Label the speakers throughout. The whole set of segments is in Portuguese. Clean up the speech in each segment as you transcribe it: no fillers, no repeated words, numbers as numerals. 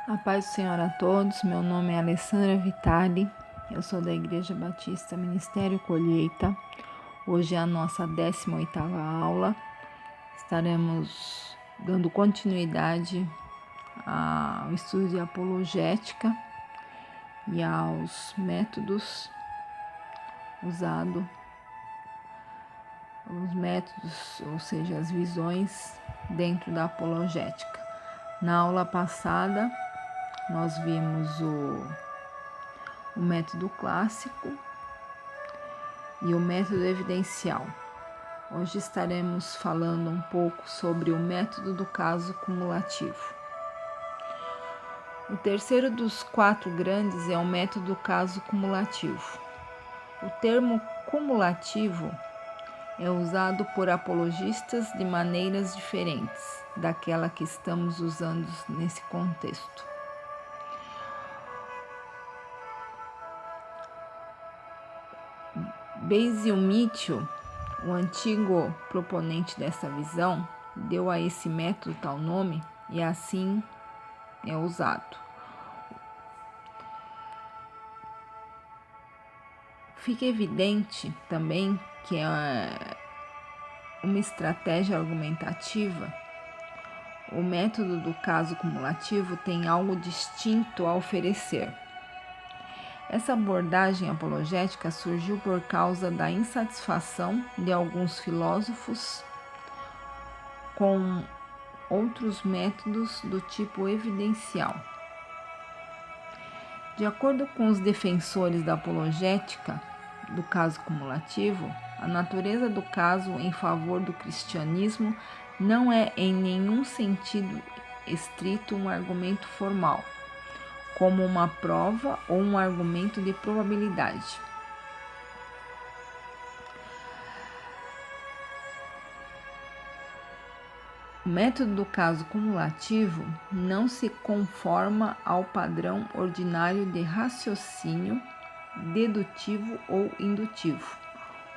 Speaker 1: A paz do Senhor a todos, meu nome é Alessandra Vitali, eu sou da Igreja Batista Ministério Colheita. Hoje é a nossa 18ª aula, estaremos dando continuidade ao estudo de apologética e aos métodos usados, ou seja, as visões dentro da apologética. Na aula passada, nós vimos o método clássico e o método evidencial. Hoje estaremos falando um pouco sobre o método do caso cumulativo. O terceiro dos 4 grandes é o método do caso cumulativo. O termo cumulativo é usado por apologistas de maneiras diferentes daquela que estamos usando nesse contexto. Basil Mitchell, o antigo proponente dessa visão, deu a esse método tal nome e assim é usado. Fica evidente também que uma estratégia argumentativa, o método do caso cumulativo tem algo distinto a oferecer. Essa abordagem apologética surgiu por causa da insatisfação de alguns filósofos com outros métodos do tipo evidencial. De acordo com os defensores da apologética do caso cumulativo, a natureza do caso em favor do cristianismo não é em nenhum sentido estrito um argumento formal, como uma prova ou um argumento de probabilidade. O método do caso cumulativo não se conforma ao padrão ordinário de raciocínio dedutivo ou indutivo.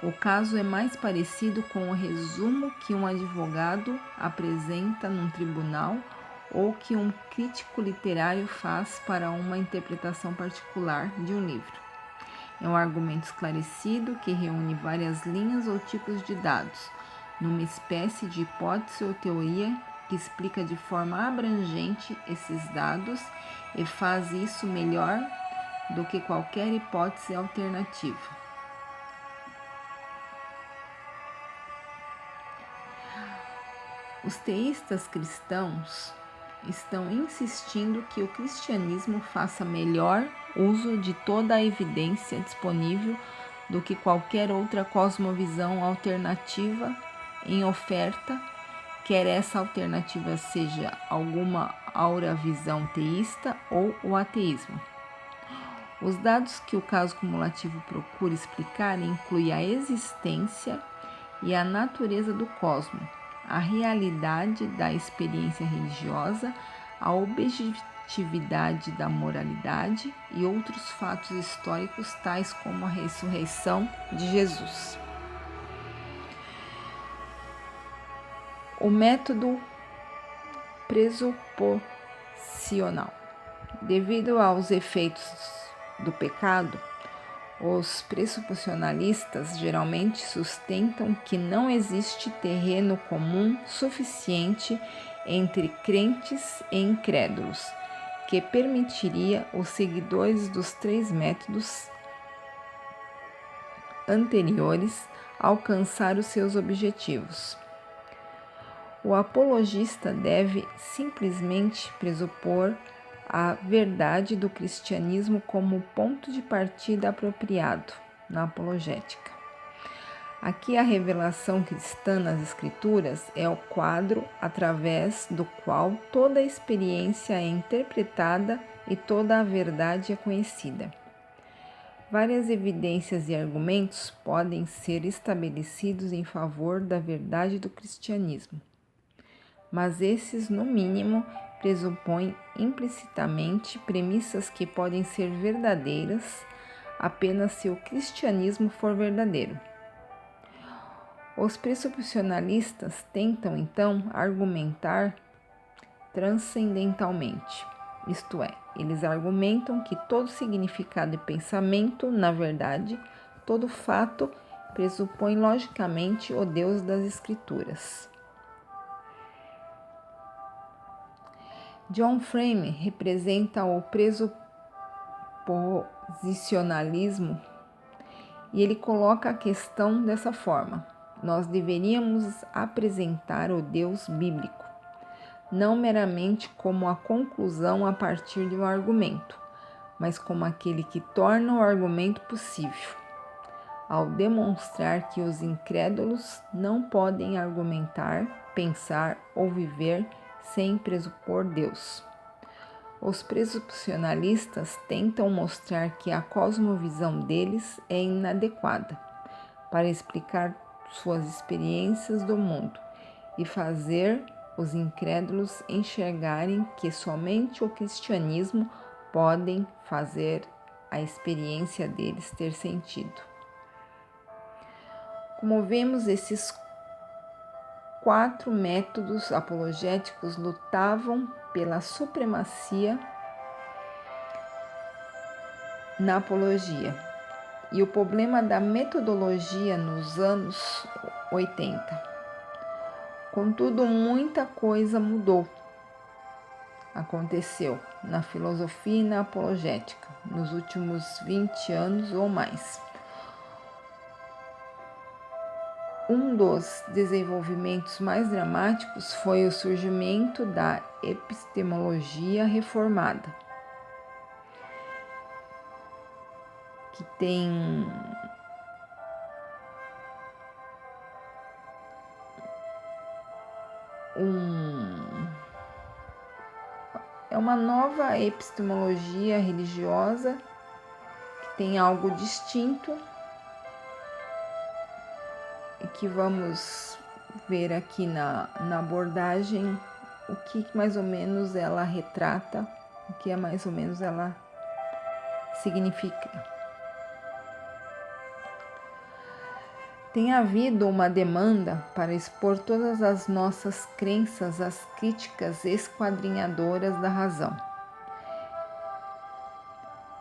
Speaker 1: O caso é mais parecido com o resumo que um advogado apresenta num tribunal ou que um crítico literário faz para uma interpretação particular de um livro. É um argumento esclarecido que reúne várias linhas ou tipos de dados, numa espécie de hipótese ou teoria que explica de forma abrangente esses dados e faz isso melhor do que qualquer hipótese alternativa. Os teístas cristãos estão insistindo que o cristianismo faça melhor uso de toda a evidência disponível do que qualquer outra cosmovisão alternativa em oferta, quer essa alternativa seja alguma auravisão teísta ou o ateísmo. Os dados que o caso cumulativo procura explicar incluem a existência e a natureza do cosmos, a realidade da experiência religiosa, a objetividade da moralidade e outros fatos históricos, tais como a ressurreição de Jesus. O método pressuposicional. Devido aos efeitos do pecado, os pressuposicionalistas geralmente sustentam que não existe terreno comum suficiente entre crentes e incrédulos que permitiria os seguidores dos 3 métodos anteriores alcançar os seus objetivos. O apologista deve simplesmente pressupor a verdade do cristianismo como ponto de partida apropriado na apologética. Aqui a revelação cristã nas Escrituras é o quadro através do qual toda a experiência é interpretada e toda a verdade é conhecida. Várias evidências e argumentos podem ser estabelecidos em favor da verdade do cristianismo, mas esses, no mínimo, pressupõem implicitamente premissas que podem ser verdadeiras apenas se o cristianismo for verdadeiro. Os pressuposicionalistas tentam, então, argumentar transcendentalmente. Isto é, eles argumentam que todo significado e pensamento, na verdade, todo fato, pressupõe logicamente o Deus das Escrituras. John Frame representa o pressuposicionalismo e ele coloca a questão dessa forma: nós deveríamos apresentar o Deus bíblico, não meramente como a conclusão a partir de um argumento, mas como aquele que torna o argumento possível, ao demonstrar que os incrédulos não podem argumentar, pensar ou viver sem pressupor Deus. Os pressuposicionalistas tentam mostrar que a cosmovisão deles é inadequada para explicar suas experiências do mundo e fazer os incrédulos enxergarem que somente o cristianismo podem fazer a experiência deles ter sentido. Como vemos, esses 4 métodos apologéticos lutavam pela supremacia na apologia e o problema da metodologia nos anos 80. Contudo, muita coisa aconteceu na filosofia e na apologética nos últimos 20 anos ou mais. Um dos desenvolvimentos mais dramáticos foi o surgimento da epistemologia reformada, que tem é uma nova epistemologia religiosa que tem algo distinto e que vamos ver aqui na abordagem o que mais ou menos ela retrata, o que mais ou menos ela significa. Tem havido uma demanda para expor todas as nossas crenças às críticas esquadrinhadoras da razão.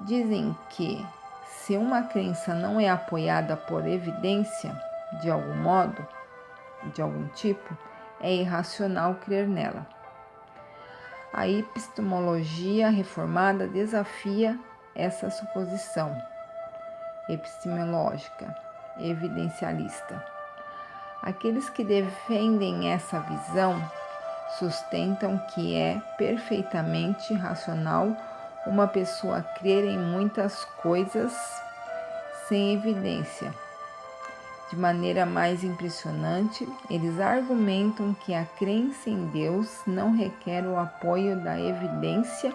Speaker 1: Dizem que, se uma crença não é apoiada por evidência, de algum modo, de algum tipo, é irracional crer nela. A epistemologia reformada desafia essa suposição epistemológica, evidencialista. Aqueles que defendem essa visão sustentam que é perfeitamente racional uma pessoa crer em muitas coisas sem evidência. De maneira mais impressionante, eles argumentam que a crença em Deus não requer o apoio da evidência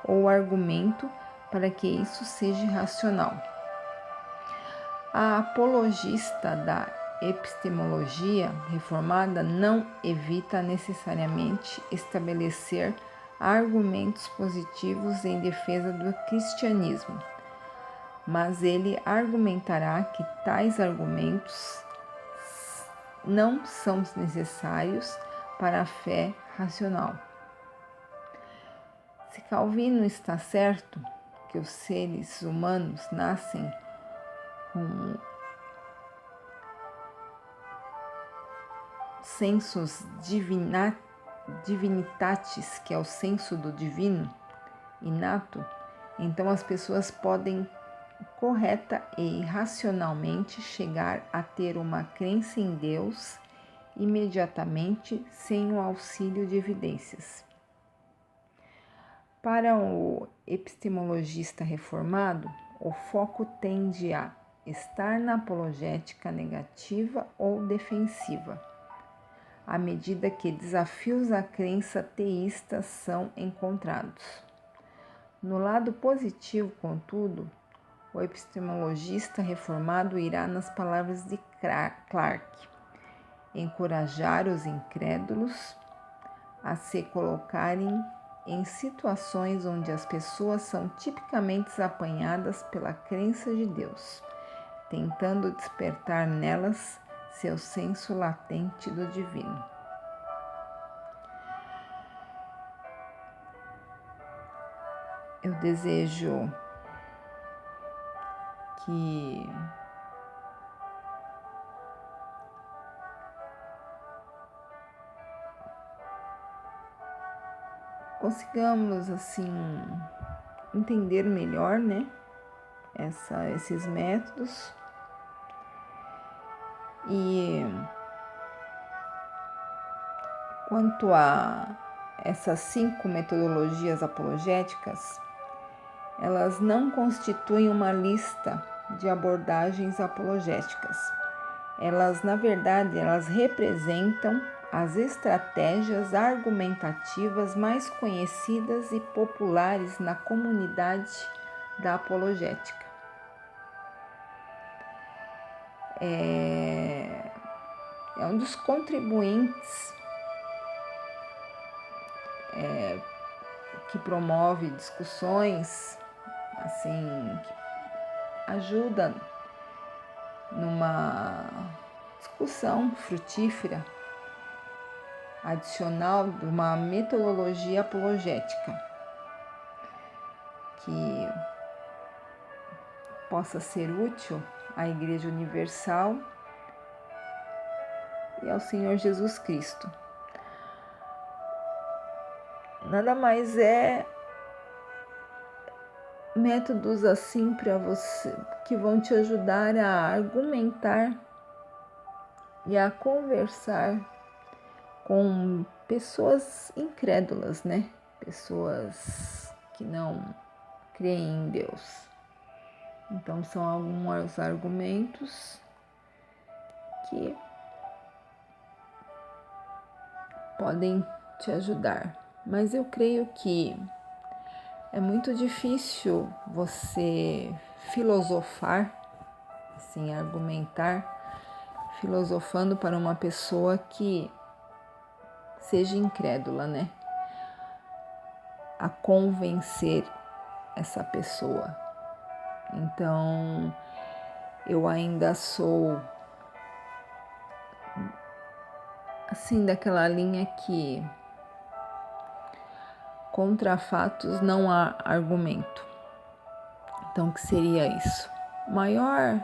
Speaker 1: ou argumento para que isso seja racional. A apologista da epistemologia reformada não evita necessariamente estabelecer argumentos positivos em defesa do cristianismo, mas ele argumentará que tais argumentos não são necessários para a fé racional. Se Calvino está certo que os seres humanos nascem com sensus divinitatis, que é o senso do divino inato, então as pessoas podem correta e racionalmente chegar a ter uma crença em Deus imediatamente sem o auxílio de evidências. Para o epistemologista reformado, o foco tende a estar na apologética negativa ou defensiva, à medida que desafios à crença teísta são encontrados. No lado positivo, contudo, o epistemologista reformado irá nas palavras de Clarke, encorajar os incrédulos a se colocarem em situações onde as pessoas são tipicamente apanhadas pela crença de Deus, tentando despertar nelas seu senso latente do divino. eu desejo que consigamos assim entender melhor, né, esses métodos e quanto a essas 5 metodologias apologéticas, elas não constituem uma lista de abordagens apologéticas. Elas, na verdade, elas representam as estratégias argumentativas mais conhecidas e populares na comunidade da apologética. É um dos contribuintes que promove discussões, assim, que ajuda numa discussão frutífera adicional de uma metodologia apologética que possa ser útil à Igreja Universal e ao Senhor Jesus Cristo. Nada mais é métodos assim para você que vão te ajudar a argumentar e a conversar com pessoas incrédulas, né? Pessoas que não creem em Deus. Então são alguns argumentos que podem te ajudar. Mas eu creio que é muito difícil você filosofar, assim, argumentar, filosofando para uma pessoa que seja incrédula, né? A convencer essa pessoa. Então, eu ainda sou assim daquela linha que contra fatos não há argumento. Então, o que seria isso? O maior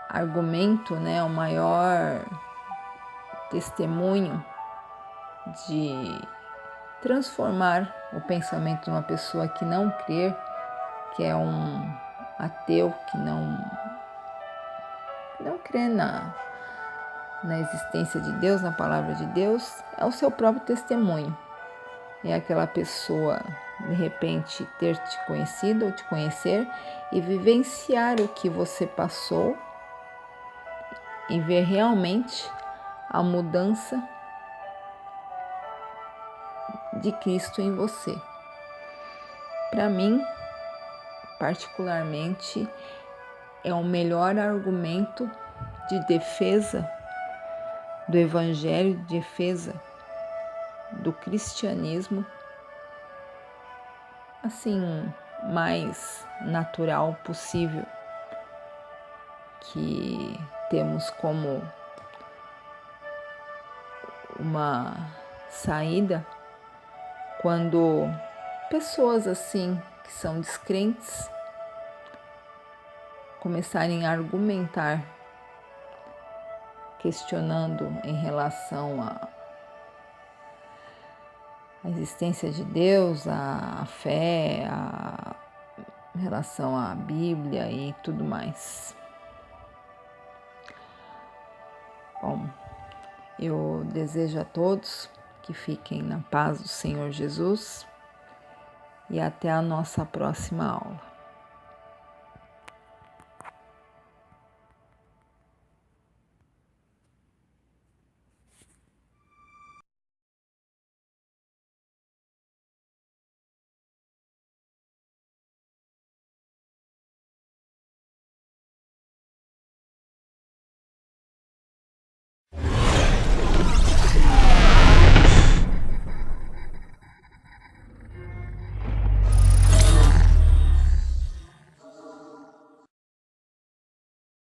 Speaker 1: argumento, né? O maior testemunho de transformar o pensamento de uma pessoa que não crê, que é um ateu, que não crê na existência de Deus, na palavra de Deus, é o seu próprio testemunho. É aquela pessoa, de repente, ter te conhecido ou te conhecer e vivenciar o que você passou e ver realmente a mudança de Cristo em você. Para mim, particularmente, é o melhor argumento de defesa do Evangelho, de defesa do cristianismo, assim, mais natural possível, que temos como uma saída quando pessoas assim que são descrentes começarem a argumentar, questionando em relação à existência de Deus, à fé, em relação à Bíblia e tudo mais. Bom, eu desejo a todos que fiquem na paz do Senhor Jesus e até a nossa próxima aula.